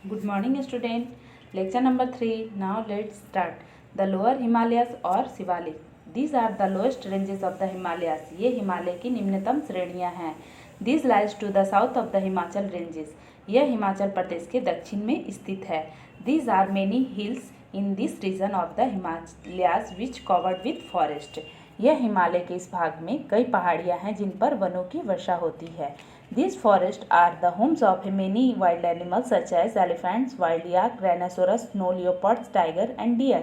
Good morning student. Lecture number 3. Now let's start. The lower Himalayas or Shivalik. These are the lowest ranges of the Himalayas. ये हिमालय की निम्नतम श्रेणियां हैं. These lies to the south of the Himachal ranges. यह हिमाचल प्रदेश के दक्षिण में स्थित है. These are many hills in this region of the Himalayas which covered with forest. यह हिमालय के इस भाग में कई पहाड़ियां हैं जिन पर वनों की वर्षा होती है. These forests are the homes of many wild animals such as elephants, wild yak, rhinoceros, snow leopards, tiger and deer.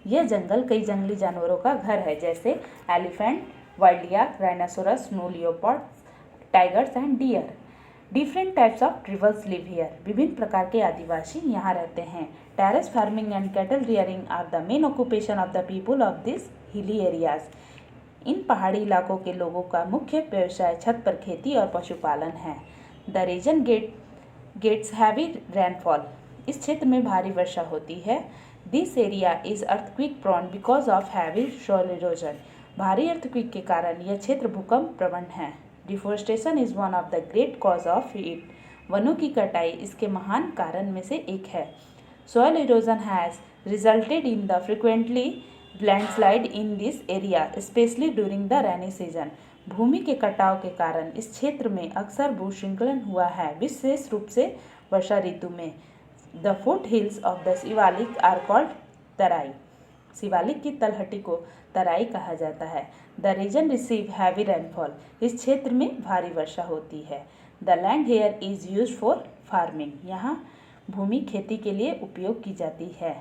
यह जंगल कई जंगली जानवरों का घर है जैसे elephant, wild yak, rhinoceros, snow leopards, tigers and deer. Different types of tribals live here. विभिन्न प्रकार के आदिवासी यहाँ रहते हैं. Terrace farming and cattle rearing are the main occupation of the people of this hilly areas. इन पहाड़ी इलाकों के लोगों का मुख्य व्यवसाय छत पर खेती और पशुपालन है. The region gets heavy rainfall. इस क्षेत्र में भारी वर्षा होती है. This area is earthquake prone because of heavy soil erosion. भारी अर्थक्विक के कारण यह क्षेत्र भूकंप प्रवण है. Deforestation is one of the great cause of it. वनों की कटाई इसके महान कारण में से एक है. Soil erosion has resulted in the frequently landslide in this area especially during the rainy season. भूमि के कटाव के कारण इस क्षेत्र में अक्सर भूस्खलन हुआ है विशेष रूप से वर्षा ऋतु में. The foothills of the Shivalik are called Terai. Shivalik की तलहटी को तराई कहा जाता है. The region receive heavy rainfall. इस क्षेत्र में भारी वर्षा होती है. The land here is use for farming. यहाँ भूमि खेती के लिए उपयोग की जाती है.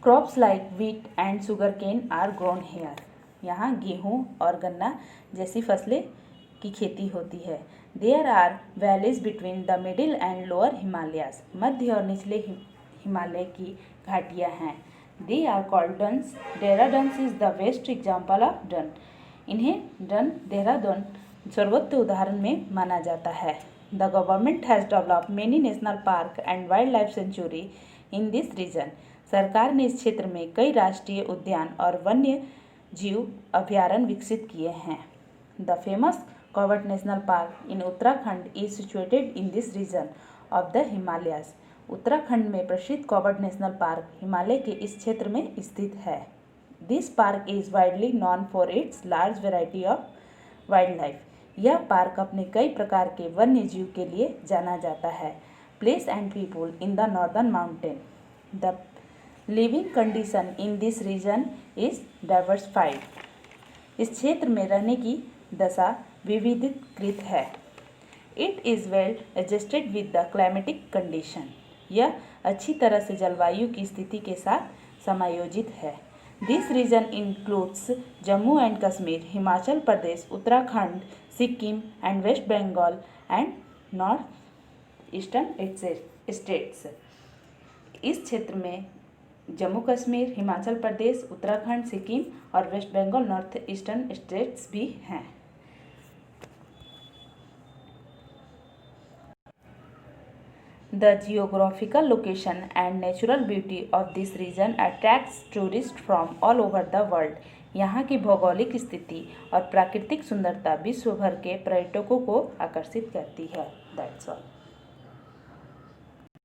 Crops like wheat and sugar cane are grown here. यहाँ गेहूँ और गन्ना जैसी फसलें की खेती होती है. There are valleys between the middle and lower Himalayas. मध्य और निचले हिमालय की घाटियाँ हैं. They are called duns. Dehradun is the best example of dun. इन्हें डन देहरादून सर्वोत्तम उदाहरण में माना जाता है. The government has developed many national park and wildlife sanctuary in this region. सरकार ने इस क्षेत्र में कई राष्ट्रीय उद्यान और वन्य जीव अभयारण्य विकसित किए हैं. The famous Corbett national park in Uttarakhand is situated in this region of the Himalayas. Uttarakhand में प्रसिद्ध कॉवर्ट नेशनल पार्क हिमालय के इस क्षेत्र में स्थित है. This park is widely non for its large variety of wild life. यह पार्क अपने कई प्रकार के वन्य जीव के लिए जाना जाता है. Place and people in the northern mountain. The living condition in this region is diversified. इस क्षेत्र में रहने की दशा विविधीकृत है. It is well adjusted with the climatic condition. यह अच्छी तरह से जलवायु की स्थिति के साथ समायोजित है. This region includes Jammu and Kashmir, Himachal Pradesh, Uttarakhand, Sikkim and West Bengal and north eastern states. इस क्षेत्र में जम्मू कश्मीर, हिमाचल प्रदेश, उत्तराखंड, सिक्किम और West Bengal north eastern states भी हैं. The geographical location and natural beauty of this region attracts tourist from all over the world. यहाँ की भौगोलिक स्थिति और प्राकृतिक सुंदरता विश्व भर के पर्यटकों को आकर्षित करती है. That's all.